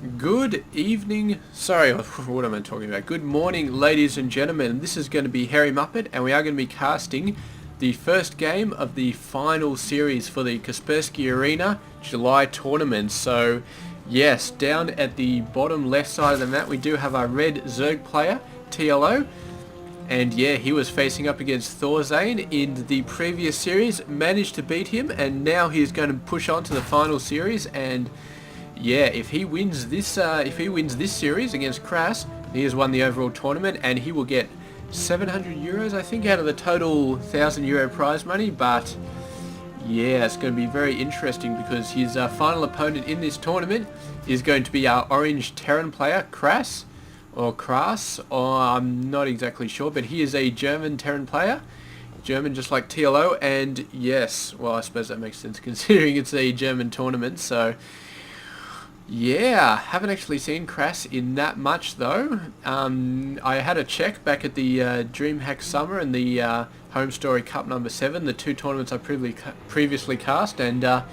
Good evening, sorry, what am I talking about? Good morning, ladies and gentlemen. This is going to be Harry Muppet, and we are going to be casting the first game of the final series for the Kaspersky Arena July tournament. So, yes, down at the bottom left side of the map, we do have our red Zerg player, TLO. And yeah, he was facing up against Thorzane in the previous series, managed to beat him, and now he's going to push on to the final series. And yeah, if he wins this series against KrasS, he has won the overall tournament, and he will get 700 euros, I think, out of the total 1,000 euro prize money. But yeah, it's going to be very interesting because his final opponent in this tournament is going to be our orange Terran player, KrasS, or KrasS, or I'm not exactly sure, but he is a German Terran player. German, just like TLO, and yes, well, I suppose that makes sense considering it's a German tournament. So yeah, haven't actually seen KrasS in that much though. I had a check back at the DreamHack Summer and the Home Story Cup number 7, the two tournaments I previously cast, and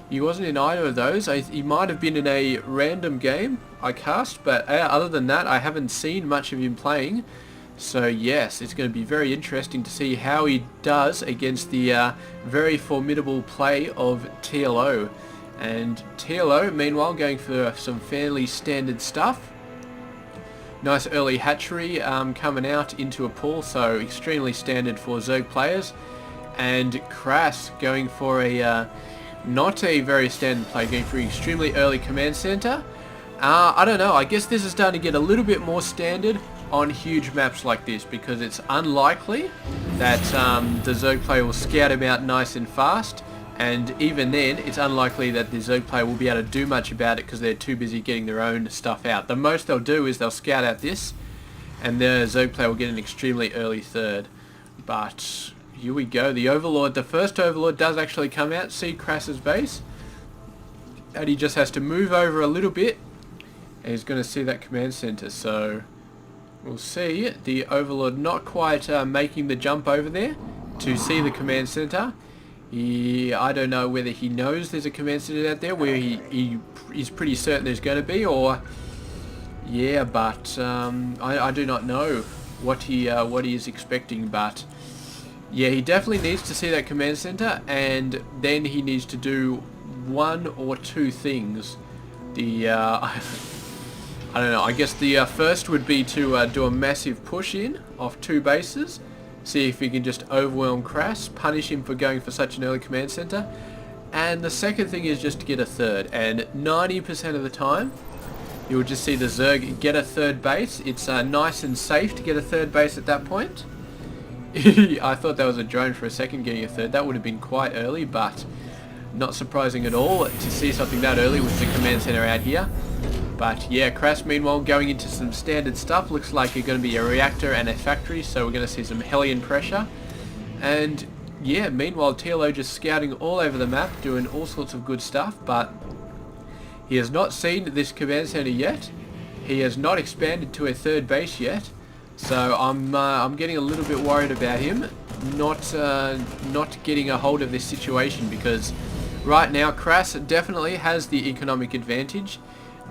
he wasn't in either of those. He might have been in a random game I cast, but other than that, I haven't seen much of him playing. So yes, it's going to be very interesting to see how he does against the very formidable play of TLO. And TLO, meanwhile, going for some fairly standard stuff. Nice early hatchery coming out into a pool, so extremely standard for Zerg players. And KrasS going for a not a very standard play, going for extremely early command center. I don't know, I guess this is starting to get a little bit more standard on huge maps like this, because it's unlikely that the Zerg player will scout him out nice and fast. And even then, it's unlikely that the Zerg player will be able to do much about it because they're too busy getting their own stuff out. The most they'll do is they'll scout out this, and the Zerg player will get an extremely early third. But here we go. The Overlord, the first Overlord does actually come out, see KrasS's base, and he just has to move over a little bit, and he's going to see that command center. So we'll see the Overlord not quite making the jump over there to see the command center. I don't know whether he knows there's a command center out there where he is pretty certain there's going to be, or yeah, but I do not know what he is expecting. But yeah, he definitely needs to see that command center, and then he needs to do one or two things. I don't know, I guess the first would be to do a massive push in off two bases. See if he can just overwhelm KrasS, punish him for going for such an early command center. And the second thing is just to get a third. And 90% of the time, you'll just see the Zerg get a third base. It's nice and safe to get a third base at that point. I thought that was a drone for a second getting a third. That would have been quite early, but not surprising at all to see something that early with the command center out here. But yeah, KrasS meanwhile going into some standard stuff. Looks like it's going to be a reactor and a factory, so we're going to see some Hellion pressure. And yeah, meanwhile TLO just scouting all over the map, doing all sorts of good stuff, but he has not seen this command center yet. He has not expanded to a third base yet, so I'm getting a little bit worried about him not getting a hold of this situation, because right now KrasS definitely has the economic advantage.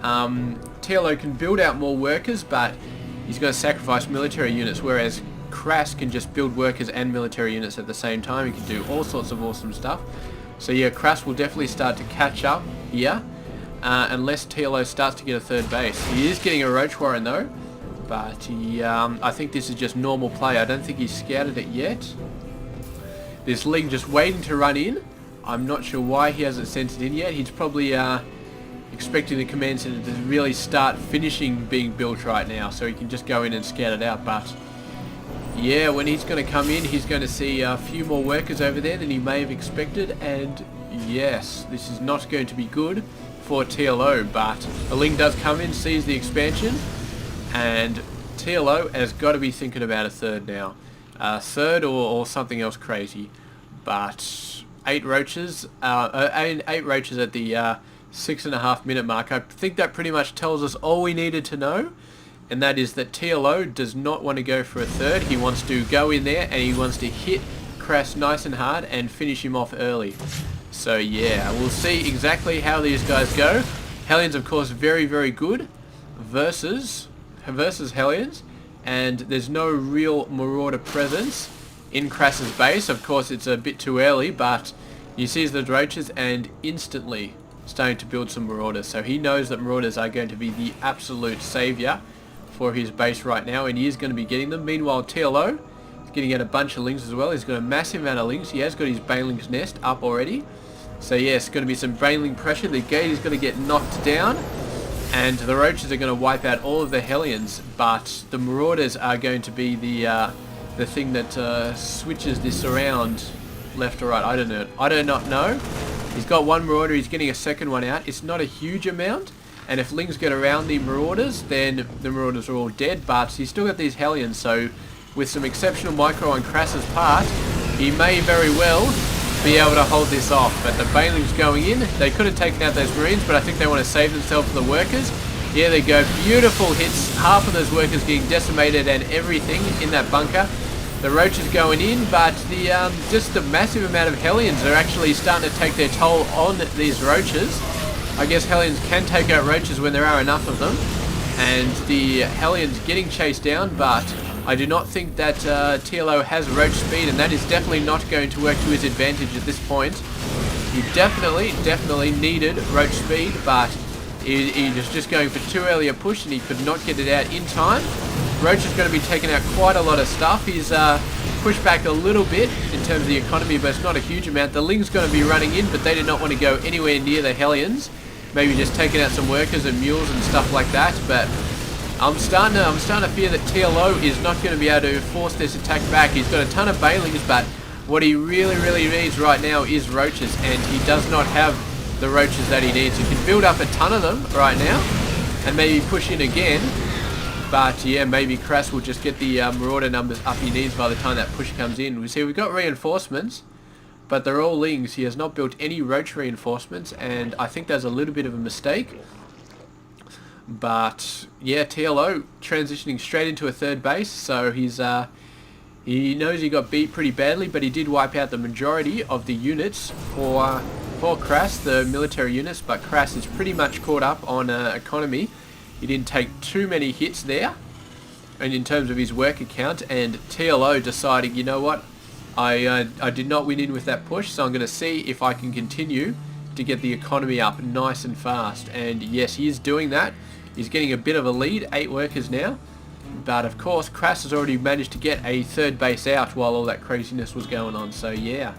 TLO can build out more workers, but he's going to sacrifice military units, whereas KrasS can just build workers and military units at the same time. He can do all sorts of awesome stuff. So yeah, KrasS will definitely start to catch up here, unless TLO starts to get a third base. He is getting a Roach Warren though, but I think this is just normal play. I don't think he's scouted it yet. This Ling just waiting to run in. I'm not sure why he hasn't sent it in yet. He's probably expecting the command center to really start finishing being built right now, so he can just go in and scout it out. But yeah, when he's going to come in, he's going to see a few more workers over there than he may have expected, and yes, this is not going to be good for TLO. But a Ling does come in, sees the expansion, and TLO has got to be thinking about a third now. Third or something else crazy. But 8 roaches at the 6.5 minute mark. I think that pretty much tells us all we needed to know, and that is that TLO does not want to go for a third. He wants to go in there and he wants to hit KrasS nice and hard and finish him off early. So yeah, we'll see exactly how these guys go. Hellions, of course, very, very good versus Hellions, and there's no real Marauder presence in KrasS's base. Of course, it's a bit too early, but you see the roaches and instantly starting to build some Marauders. So he knows that Marauders are going to be the absolute savior for his base right now, and he is going to be getting them. Meanwhile, TLO is getting out a bunch of lings as well. He's got a massive amount of lings. He has got his Baneling's nest up already. So yes, going to be some Baneling pressure. The gate is going to get knocked down, and the roaches are going to wipe out all of the Hellions, but the Marauders are going to be the thing that switches this around left or right. I don't know. I do not know. He's got one Marauder. He's getting a second one out. It's not a huge amount, and if lings get around the Marauders, then the Marauders are all dead, but he's still got these Hellions, so with some exceptional micro on KrasS's part, he may very well be able to hold this off. But the Baneling's going in. They could have taken out those Marines, but I think they want to save themselves for the workers. Yeah, they go. Beautiful hits. Half of those workers getting decimated and everything in that bunker. The roaches going in, but the just the massive amount of Hellions are actually starting to take their toll on these roaches. I guess Hellions can take out roaches when there are enough of them, and the Hellions getting chased down, but I do not think that TLO has roach speed, and that is definitely not going to work to his advantage at this point. He definitely needed roach speed, but he was just going for too early a push, and he could not get it out in time. Roach is going to be taking out quite a lot of stuff. He's pushed back a little bit in terms of the economy, but it's not a huge amount. The Ling's going to be running in, but they did not want to go anywhere near the Hellions. Maybe just taking out some workers and mules and stuff like that, but I'm starting to fear that TLO is not going to be able to force this attack back. He's got a ton of Banelings, but what he really needs right now is roaches, and he does not have the roaches that he needs. He can build up a ton of them right now and maybe push in again, but yeah, maybe KrasS will just get the Marauder numbers up he needs by the time that push comes in. We see we've got reinforcements, but they're all lings. He has not built any roach reinforcements, and I think that's a little bit of a mistake. But yeah, TLO transitioning straight into a third base, so he knows he got beat pretty badly, but he did wipe out the majority of the units for KrasS, the military units, but KrasS is pretty much caught up on economy. He didn't take too many hits there, and in terms of his work account, and TLO deciding, you know what, I did not win in with that push, so I'm going to see if I can continue to get the economy up nice and fast. And yes, he is doing that. He's getting a bit of a lead, 8 workers now, but of course KrasS has already managed to get a third base out while all that craziness was going on. So yeah,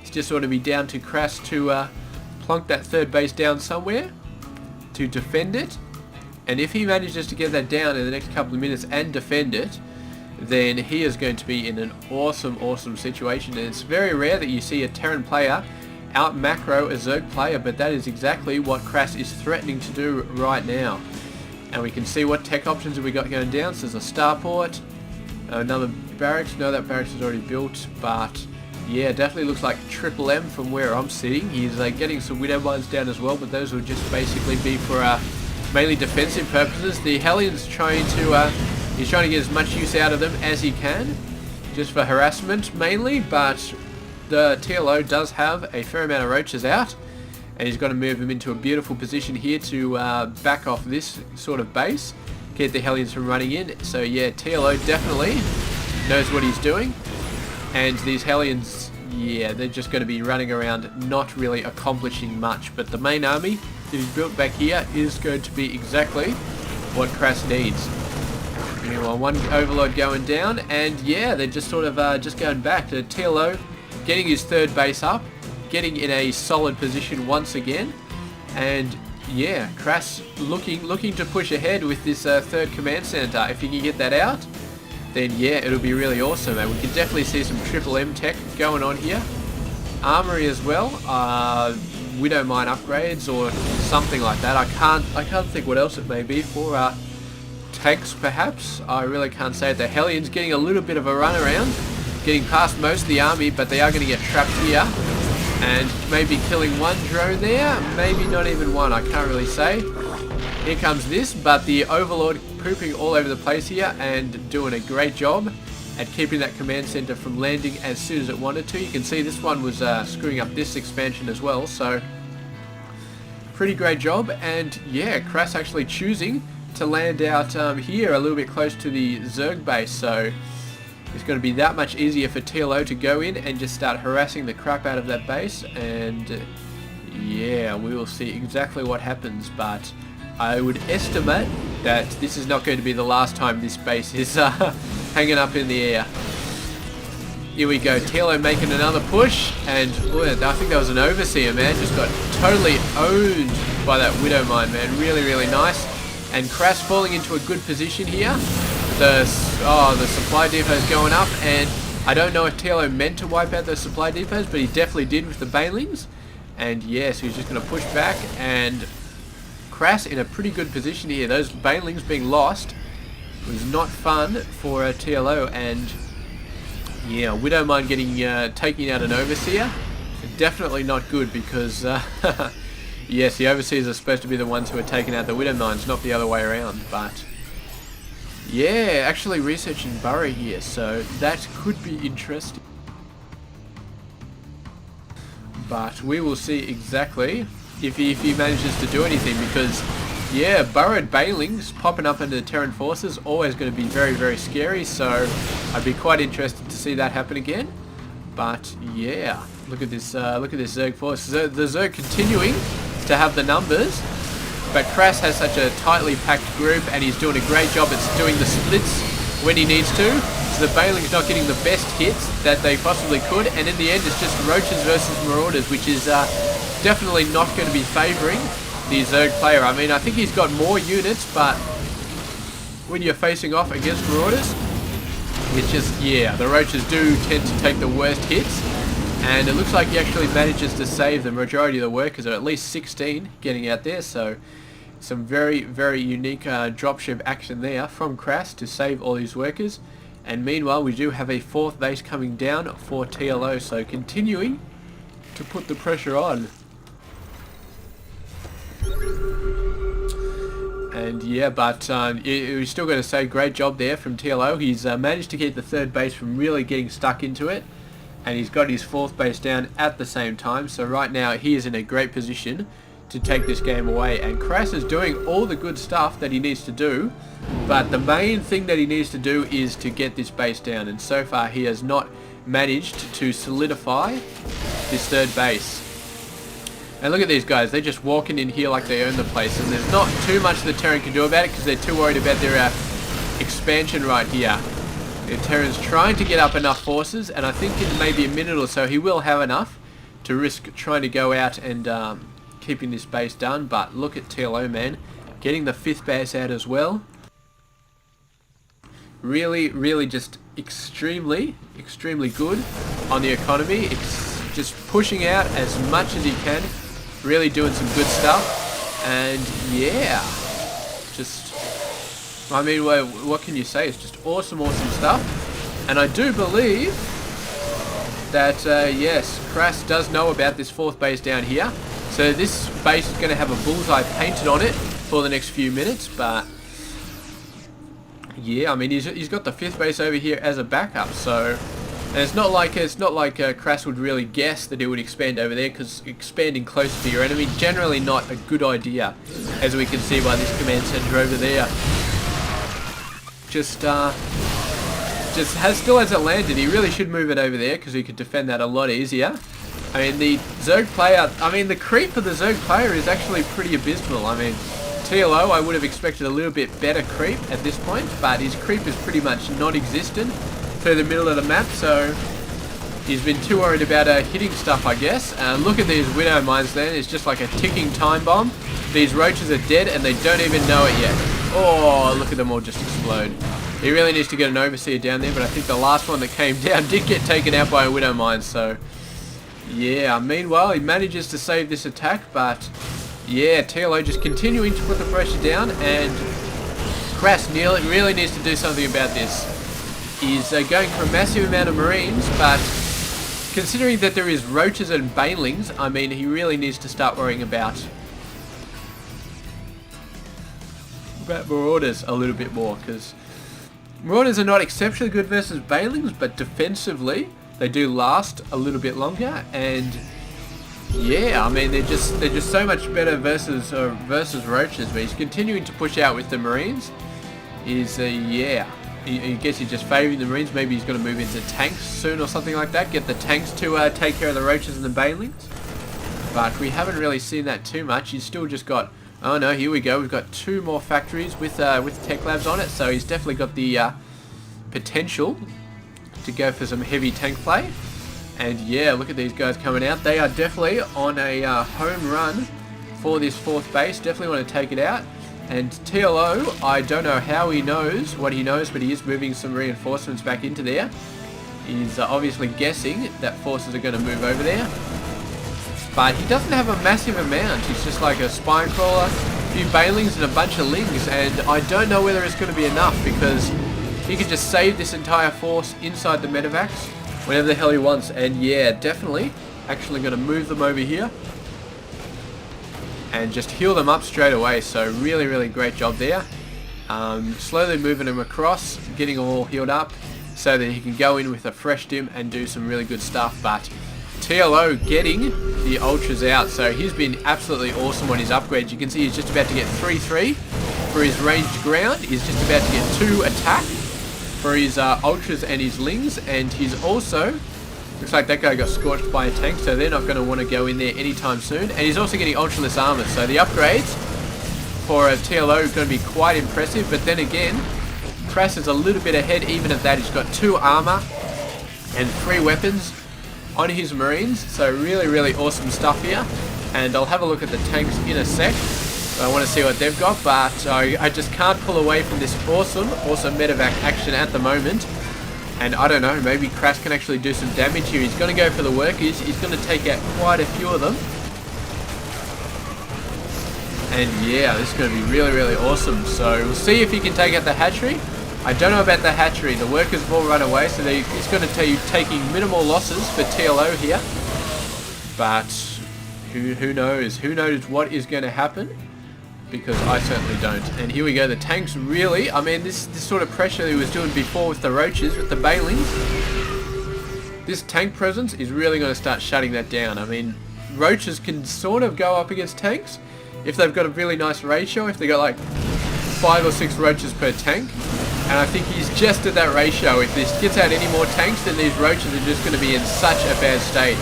it's just sort of be down to KrasS to plunk that third base down somewhere to defend it, and if he manages to get that down in the next couple of minutes and defend it, then he is going to be in an awesome situation. And it's very rare that you see a Terran player out macro a Zerg player, but that is exactly what KrasS is threatening to do right now. And we can see what tech options have we got going down. So there's a starport, another barracks. No, that barracks is already built, but yeah, definitely looks like triple M from where I'm sitting. He's getting some widow mines down as well, but those will just basically be for mainly defensive purposes. The Hellions trying to he's trying to get as much use out of them as he can, just for harassment mainly, but the TLO does have a fair amount of roaches out, and he's got to move him into a beautiful position here to back off this sort of base, get the Hellions from running in. So yeah, TLO definitely knows what he's doing, and these Hellions, yeah, they're just going to be running around not really accomplishing much, but the main army that he's built back here is going to be exactly what KrasS needs. Meanwhile, one overload going down, and yeah, they're just sort of just going back to TLO, getting his third base up, getting in a solid position once again, and yeah, KrasS looking to push ahead with this third command center. If he can get that out, then yeah, it'll be really awesome, and we can definitely see some triple M tech going on here. Armory as well, widow mine upgrades or something like that. I can't think what else it may be for. Tanks perhaps. I really can't say it. The Hellions getting a little bit of a run around, getting past most of the army, but they are going to get trapped here, and maybe killing one drone there, maybe not even one, I can't really say. Here comes this, but the Overlord pooping all over the place here and doing a great job at keeping that command center from landing as soon as it wanted to. You can see this one was screwing up this expansion as well, so pretty great job. And yeah, KrasS actually choosing to land out here a little bit close to the Zerg base, so it's going to be that much easier for TLO to go in and just start harassing the crap out of that base. And yeah, we will see exactly what happens, but I would estimate that this is not going to be the last time this base is hanging up in the air. Here we go, TLO making another push, and I think that was an Overseer, man. Just got totally owned by that Widow Mine, man. Really, really nice. And KrasS falling into a good position here. The supply depot is going up, and I don't know if TLO meant to wipe out those supply depots, but he definitely did with the Banelings. And yes, he's just going to push back, and KrasS in a pretty good position here. Those Banelings being lost was not fun for TLO, and yeah, Widow Mine getting taking out an Overseer, definitely not good, because yes, the Overseers are supposed to be the ones who are taking out the Widow Mines, not the other way around. But yeah, actually researching Burrow here, so that could be interesting. But we will see exactly if he manages to do anything, because yeah, burrowed Banelings popping up into the Terran forces always going to be very, very scary, so I'd be quite interested to see that happen again. But yeah, look at this Zerg force. The Zerg continuing to have the numbers, but KrasS has such a tightly packed group, and he's doing a great job at doing the splits when he needs to. So the Banelings not getting the best hits that they possibly could, and in the end it's just Roaches versus Marauders, which is definitely not going to be favouring the Zerg player. I mean, I think he's got more units, but when you're facing off against Marauders, it's just, yeah, the Roaches do tend to take the worst hits, and it looks like he actually manages to save the majority of the workers, or at least 16 getting out there, so some very, very unique dropship action there from KrasS to save all these workers. And meanwhile, we do have a 4th base coming down for TLO, so continuing to put the pressure on. And yeah, but we're still going to say great job there from TLO. He's managed to keep the 3rd base from really getting stuck into it, and he's got his 4th base down at the same time. So right now he is in a great position to take this game away, and KrasS is doing all the good stuff that he needs to do, but the main thing that he needs to do is to get this base down, and so far he has not managed to solidify this 3rd base. And look at these guys, they're just walking in here like they own the place, and there's not too much the Terran can do about it because they're too worried about their expansion right here. The Terran's trying to get up enough forces, and I think in maybe a minute or so he will have enough to risk trying to go out and keeping this base done. But look at TLO, man, getting the 5th base out as well. Really, really just extremely, extremely good on the economy. It's just pushing out as much as he can, really doing some good stuff. And yeah, just, I mean, what can you say? It's just awesome, awesome stuff. And I do believe that, yes, KrasS does know about this 4th base down here. So this base is going to have a bullseye painted on it for the next few minutes, but yeah, I mean, he's got the 5th base over here as a backup, so, and it's not like KrasS would really guess that it would expand over there, because expanding closer to your enemy generally not a good idea, as we can see by this command center over there. Still hasn't landed. He really should move it over there because he could defend that a lot easier. I mean, the Zerg player, the creep of the Zerg player is actually pretty abysmal. I mean, TLO, I would have expected a little bit better creep at this point, but his creep is pretty much non-existent through the middle of the map, so he's been too worried about hitting stuff, I guess. Look at these Widow Mines then, it's just like a ticking time bomb. These Roaches are dead and they don't even know it yet. Oh, look at them all just explode. He really needs to get an Overseer down there, but I think the last one that came down did get taken out by a Widow Mine, so yeah. Meanwhile, he manages to save this attack, but yeah, TLO just continuing to put the pressure down, and KrasS really needs to do something about this. He's going for a massive amount of Marines, but considering that there is Roaches and Banelings, I mean, he really needs to start worrying about Marauders a little bit more, because Marauders are not exceptionally good versus Banelings, but defensively they do last a little bit longer, and yeah, I mean they're just so much better versus roaches. But he's continuing to push out with the Marines. Yeah, I guess he's just favouring the Marines. Maybe he's going to move into tanks soon or something like that. Get the tanks to take care of the roaches and the banelings. But we haven't really seen that too much. He's still just got. Oh no, here we go. We've got 2 more factories with tech labs on it. So he's definitely got the potential to go for some heavy tank play. And yeah, look at these guys coming out. They are definitely on a home run for this 4th base. Definitely want to take it out. And TLO, I don't know how he knows what he knows, but he is moving some reinforcements back into there. He's obviously guessing that forces are going to move over there. But he doesn't have a massive amount. He's just like a spine crawler, a few banelings and a bunch of lings. And I don't know whether it's going to be enough, because he can just save this entire force inside the medevacs whenever the hell he wants. And yeah, definitely actually going to move them over here and just heal them up straight away. So really, really great job there. Slowly moving them across, getting them all healed up so that he can go in with a fresh dim and do some really good stuff. But TLO getting the ultras out, so he's been absolutely awesome on his upgrades. You can see he's just about to get 3-3 for his ranged ground. He's just about to get 2 attack for his ultras and his lings, and he's also, looks like that guy got scorched by a tank, so they're not going to want to go in there anytime soon. And he's also getting ultraless armor, so the upgrades for a TLO is going to be quite impressive. But then again, KrasS is a little bit ahead even of that. He's got 2 armor and 3 weapons on his Marines, so really, really awesome stuff here. And I'll have a look at the tanks in a sec. I want to see what they've got, but I just can't pull away from this awesome medevac action at the moment. And I don't know, maybe KrasS can actually do some damage here. He's going to go for the workers. He's going to take out quite a few of them. And yeah, this is going to be really, really awesome. So we'll see if he can take out the hatchery. I don't know about the hatchery. The workers have all run away, so it's going to take taking minimal losses for TLO here. But who knows? Who knows what is going to happen? Because I certainly don't. And here we go. The tanks really, I mean, this sort of pressure he was doing before with the roaches, with the banelings, this tank presence is really going to start shutting that down. I mean, roaches can sort of go up against tanks if they've got a really nice ratio, if they've got like 5 or 6 roaches per tank. And I think he's just at that ratio. If this gets out any more tanks, then these roaches are just going to be in such a bad state.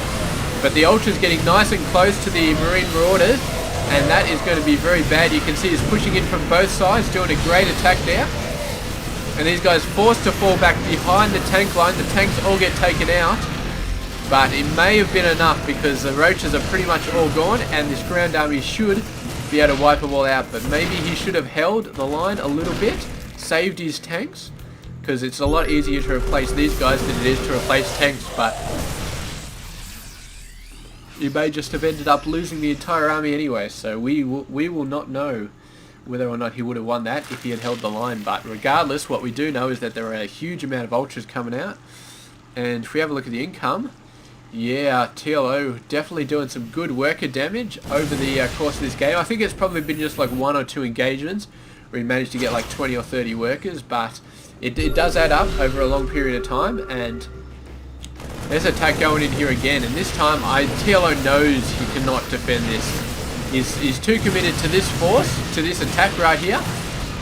But the Ultra's getting nice and close to the Marine Marauders, and that is going to be very bad. You can see he's pushing in from both sides, doing a great attack there. And these guys forced to fall back behind the tank line. The tanks all get taken out. But it may have been enough, because the roaches are pretty much all gone, and this ground army should be able to wipe them all out. But maybe he should have held the line a little bit, saved his tanks, because it's a lot easier to replace these guys than it is to replace tanks. But he may just have ended up losing the entire army anyway, so we will not know whether or not he would have won that if he had held the line. But regardless, what we do know is that there are a huge amount of ultras coming out. And if we have a look at the income, yeah, TLO definitely doing some good worker damage over the course of this game. I think it's probably been just like 1 or 2 engagements where he managed to get like 20 or 30 workers, but it does add up over a long period of time. And there's an attack going in here again, and this time TLO knows he cannot defend this. He's too committed to this force, to this attack right here.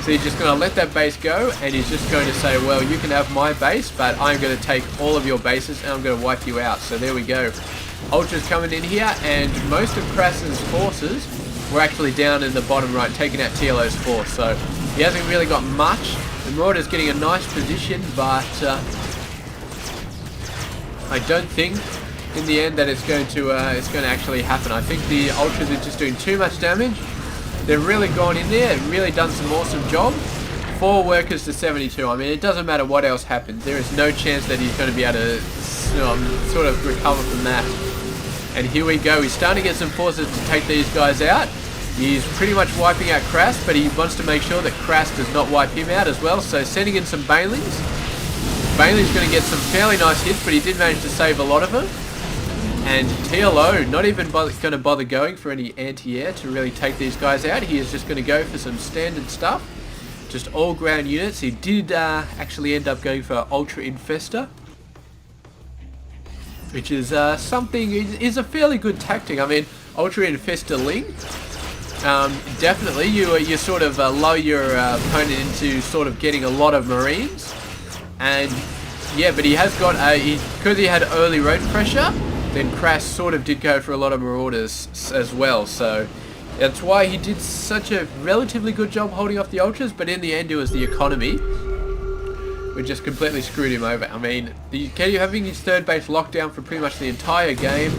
So he's just going to let that base go, and he's just going to say, well, you can have my base, but I'm going to take all of your bases and I'm going to wipe you out. So there we go. Ultra's coming in here, and most of KrasS's forces were actually down in the bottom right, taking out TLO's force. So he hasn't really got much. The Marauder's getting a nice position, but I don't think in the end that it's going to actually happen. I think the Ultras are just doing too much damage. They've really gone in there and really done some awesome job. 4 workers to 72. I mean, it doesn't matter what else happens. There is no chance that he's going to be able to sort of recover from that. And here we go. He's starting to get some forces to take these guys out. He's pretty much wiping out KrasS, but he wants to make sure that KrasS does not wipe him out as well. So sending in some banelings. Bailey's going to get some fairly nice hits, but he did manage to save a lot of them. And TLO not even going to bother going for any anti-air to really take these guys out. He is just going to go for some standard stuff, just all ground units. He did actually end up going for Ultra Infester, which is something is a fairly good tactic. I mean, Ultra Infestaling, definitely you sort of lull your opponent into sort of getting a lot of Marines, and yeah, but he has got because he had early road pressure, then KrasS sort of did go for a lot of Marauders as well, so that's why he did such a relatively good job holding off the Ultras, but in the end it was the economy which just completely screwed him over. I mean, having his third base locked down for pretty much the entire game,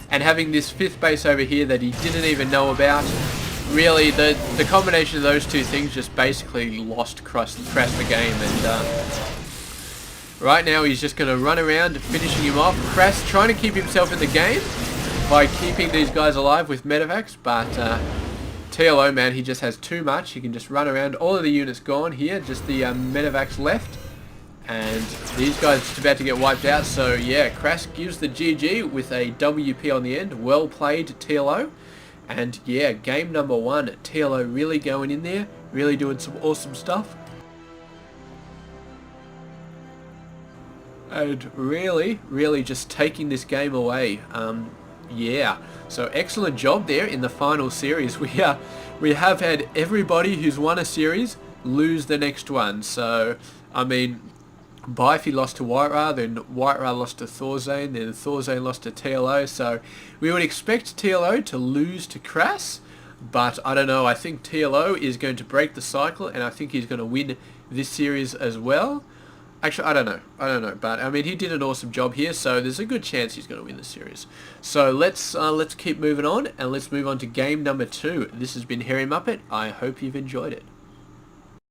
and having this fifth base over here that he didn't even know about, really the combination of those two things just basically lost KrasS the game, and right now he's just going to run around finishing him off. KrasS trying to keep himself in the game by keeping these guys alive with medevacs, but TLO, man, he just has too much. He can just run around. All of the units gone here, just the medevacs left, and these guys are just about to get wiped out. So yeah, KrasS gives the GG with a WP on the end. Well played, TLO. And yeah, game number 1, TLO really going in there, really doing some awesome stuff. And really just taking this game away. Yeah, so excellent job there in the final series. We have had everybody who's won a series lose the next one. So I mean, Bifey lost to White-Ra, then White-Ra lost to Thorzane, then Thorzane lost to TLO. So we would expect TLO to lose to KrasS, but I don't know. I think TLO is going to break the cycle, and I think he's going to win this series as well. Actually, I don't know, but I mean, he did an awesome job here, so there's a good chance he's going to win the series. So let's keep moving on, and let's move on to game number 2. This has been Hairy Muppet. I hope you've enjoyed it.